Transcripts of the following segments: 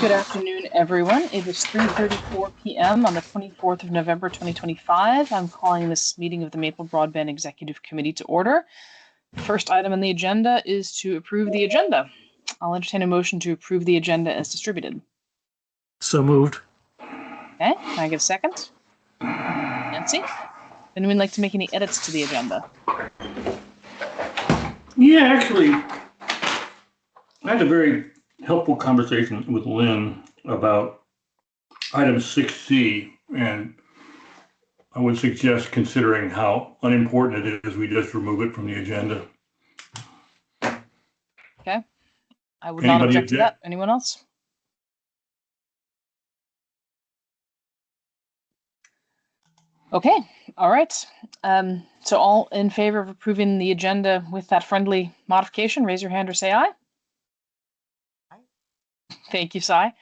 Good afternoon, everyone. It is 3:34 p.m. on the 24th of November, 2025. I'm calling this meeting of the Maple Broadband Executive Committee to order. The first item on the agenda is to approve the agenda. I'll entertain a motion to approve the agenda as distributed. So moved. Okay, can I get a second? Nancy? Anyone like to make any edits to the agenda? Yeah, actually, I had a very helpful conversation with Lynn about item 6C, and I would suggest considering how unimportant it is we just remove it from the agenda. Okay, I would not object to that. Anyone else? Okay, all right. So all in favor of approving the agenda with that friendly modification, raise your hand or say aye. Thank you, Sai.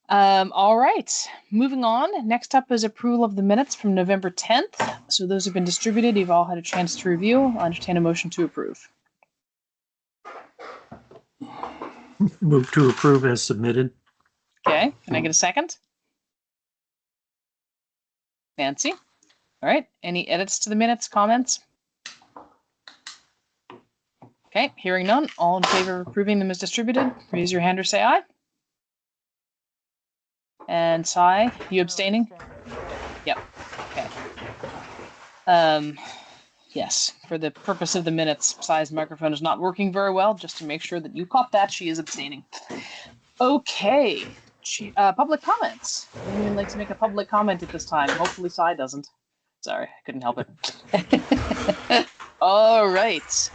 All right, moving on. Next up is approval of the minutes from November 10th. So those have been distributed. You've all had a chance to review. I'll entertain a motion to approve. Move to approve as submitted. Okay, can I get a second? Nancy? All right, any edits to the minutes, comments? Okay, hearing none. All in favor of approving them as distributed, raise your hand or say aye. And Sai, you abstaining? Yep. Okay. Yes, for the purpose of the minutes, Sai's microphone is not working very well. Just to make sure that you caught that, she is abstaining. Okay. Public comments. Anyone would like to make a public comment at this time? Hopefully Sai doesn't. Sorry, I couldn't help it. All right.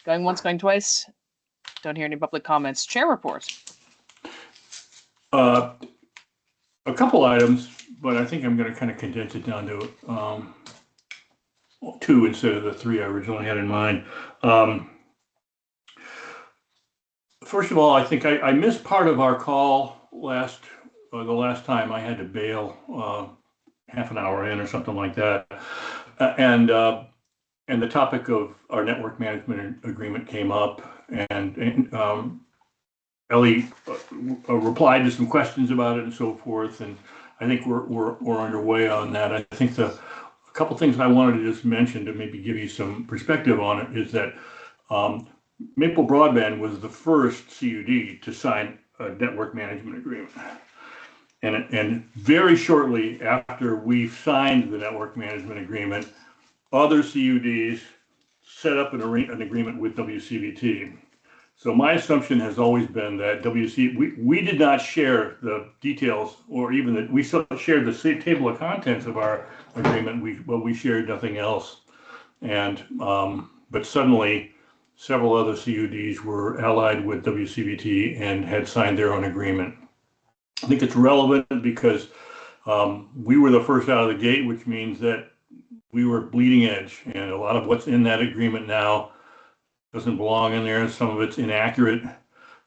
Going once, going twice. Don't hear any public comments. Chair report. A couple items, but I think I'm going to kind of condense it down to two instead of the three I originally had in mind. First of all, I think I missed part of our call the last time. I had to bail half an hour in or something like that, and the topic of our network management agreement came up, and Ellie replied to some questions about it and so forth, and I think we're underway on that. I think a couple things I wanted to just mention to maybe give you some perspective on it is that Maple Broadband was the first CUD to sign a network management agreement, and very shortly after we signed the network management agreement, other CUDs set up an agreement with WCVT. So my assumption has always been that we did not share the details, or even that we shared the table of contents of our agreement. We shared nothing else. And but suddenly, several other CUDs were allied with WCVT and had signed their own agreement. I think it's relevant because we were the first out of the gate, which means that we were bleeding edge, and a lot of what's in that agreement now doesn't belong in there. Some of it's inaccurate,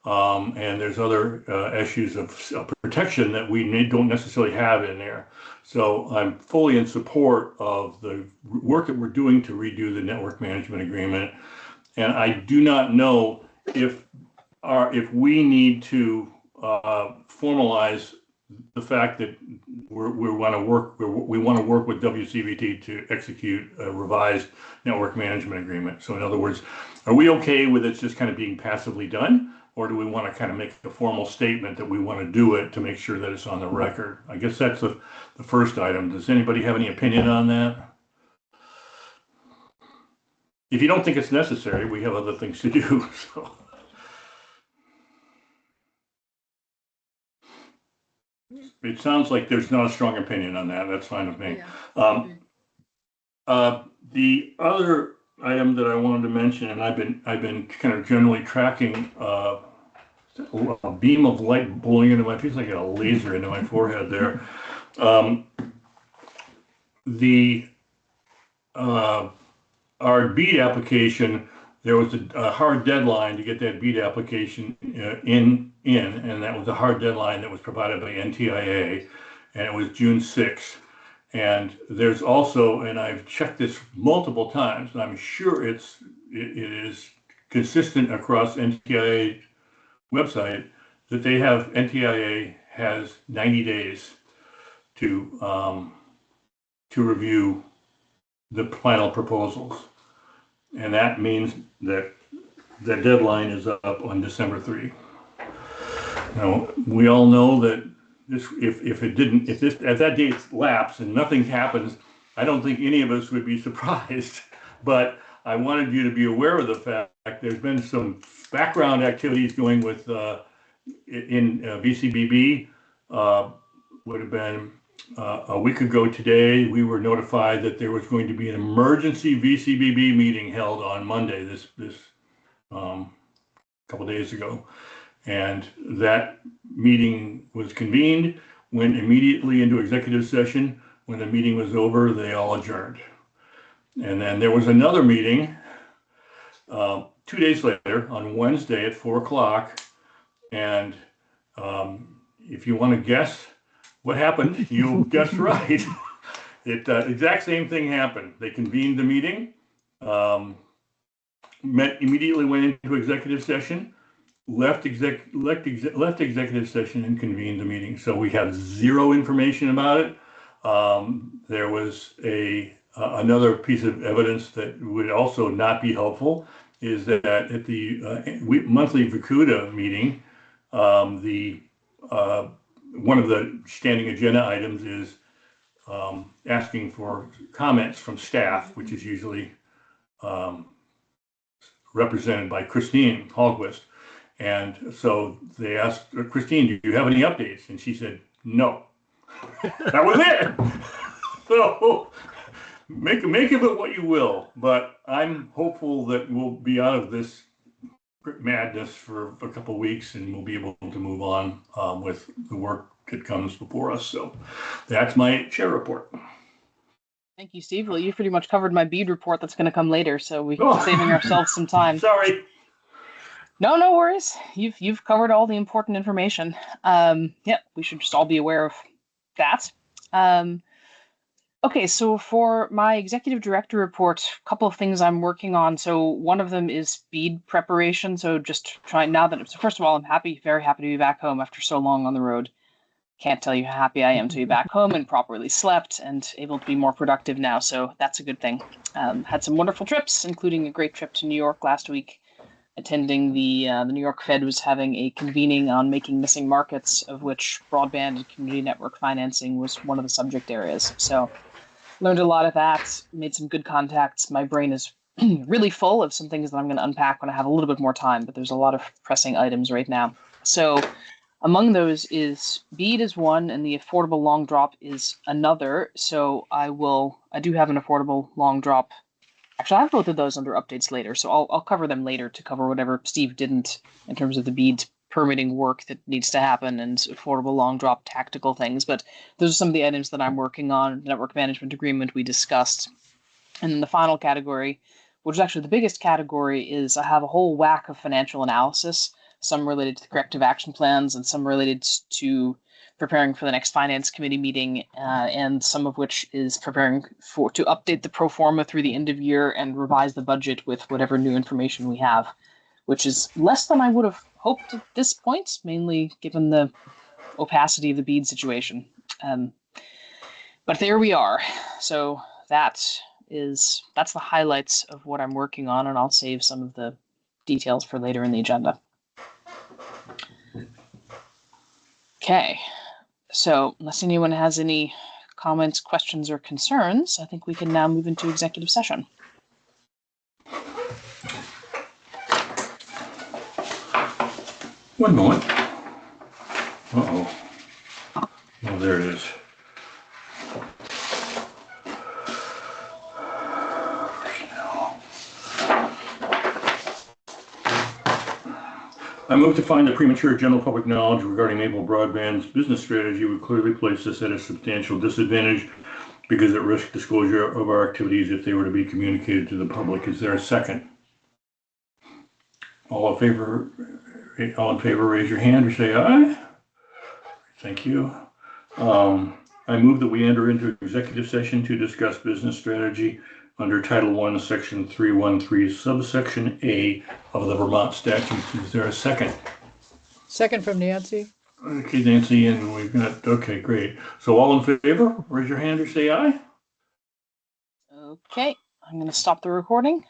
and there's other issues of protection that we don't necessarily have in there. So I'm fully in support of the work that we're doing to redo the network management agreement, and I do not know if we need to formalize the fact that we want to work with WCVT to execute a revised network management agreement. So in other words, are we okay with it just kind of being passively done, or do we want to kind of make a formal statement that we want to do it to make sure that it's on the record? I guess that's the first item. Does anybody have any opinion on that? If you don't think it's necessary, we have other things to do. So. It sounds like there's not a strong opinion on that. That's fine with me. Yeah. The other item that I wanted to mention, and I've been kind of generally tracking a beam of light blowing into my face, like a laser into my forehead there. Our BEAD application, there was a hard deadline to get that BEAD application in, and that was a hard deadline that was provided by NTIA, and it was June 6th. And there's also, and I've checked this multiple times, and I'm sure it is consistent across NTIA website, that they have, NTIA has 90 days to review the final proposals. And that means that the deadline is up on December 3. Now, we all know that this, if that date lapsed and nothing happens, I don't think any of us would be surprised. But I wanted you to be aware of the fact there's been some background activities going with in VCBB. Would have been a week ago today. We were notified that there was going to be an emergency VCBB meeting held on Monday. This couple days ago, and that meeting was convened, went immediately into executive session. When the meeting was over, they all adjourned. And then there was another meeting 2 days later on Wednesday at 4 o'clock. And if you want to guess what happened, you'll guess right. Exact same thing happened. They convened the meeting. Immediately went into executive session, left executive session and convened the meeting. So we have zero information about it. There was another piece of evidence that would also not be helpful is that at the monthly Vacuda meeting, one of the standing agenda items is asking for comments from staff, which is usually represented by Christine Hallquist. And so they asked Christine, do you have any updates? And she said, no. That was it. So make of it what you will, but I'm hopeful that we'll be out of this madness for a couple of weeks and we'll be able to move on with the work that comes before us. So that's my chair report. Thank you, Steve. Well, you pretty much covered my bead report that's going to come later, so we're saving ourselves some time. Sorry. No worries. You've covered all the important information. Yeah, we should just all be aware of that. Okay, so for my executive director report, a couple of things I'm working on. So one of them is bead preparation. So just trying now that, so first of all, I'm very happy to be back home after so long on the road. Can't tell you how happy I am to be back home and properly slept and able to be more productive now. So that's a good thing. Had some wonderful trips, including a great trip to New York last week, attending the New York Fed was having a convening on making missing markets, of which broadband and community network financing was one of the subject areas. So learned a lot of that, made some good contacts. My brain is really full of some things that I'm going to unpack when I have a little bit more time, but there's a lot of pressing items right now. So among those is BEAD is one, and the affordable long drop is another. So I do have an affordable long drop. Actually, I have both of those under updates later, so I'll cover them later to cover whatever Steve didn't in terms of the BEAD permitting work that needs to happen and affordable long drop tactical things. But those are some of the items that I'm working on. The network management agreement we discussed. And then the final category, which is actually the biggest category, is I have a whole whack of financial analysis, some related to the corrective action plans and some related to preparing for the next finance committee meeting, and some of which is preparing to update the pro forma through the end of year and revise the budget with whatever new information we have, which is less than I would have hoped at this point, mainly given the opacity of the BEAD situation. But there we are. So that's the highlights of what I'm working on, and I'll save some of the details for later in the agenda. Okay, so unless anyone has any comments, questions, or concerns, I think we can now move into executive session. One moment. Uh-oh. Oh, there it is. I move to find that premature general public knowledge regarding Maple Broadband's business strategy would clearly place us at a substantial disadvantage because it risks disclosure of our activities if they were to be communicated to the public. Is there a second? All in favor, raise your hand or say aye. Thank you. I move that we enter into executive session to discuss business strategy under Title I, Section 313, subsection A of the Vermont statutes. Is there a second? Second from Nancy. Okay, Nancy, and we've got, okay, great. So all in favor, raise your hand or say aye. Okay, I'm going to stop the recording.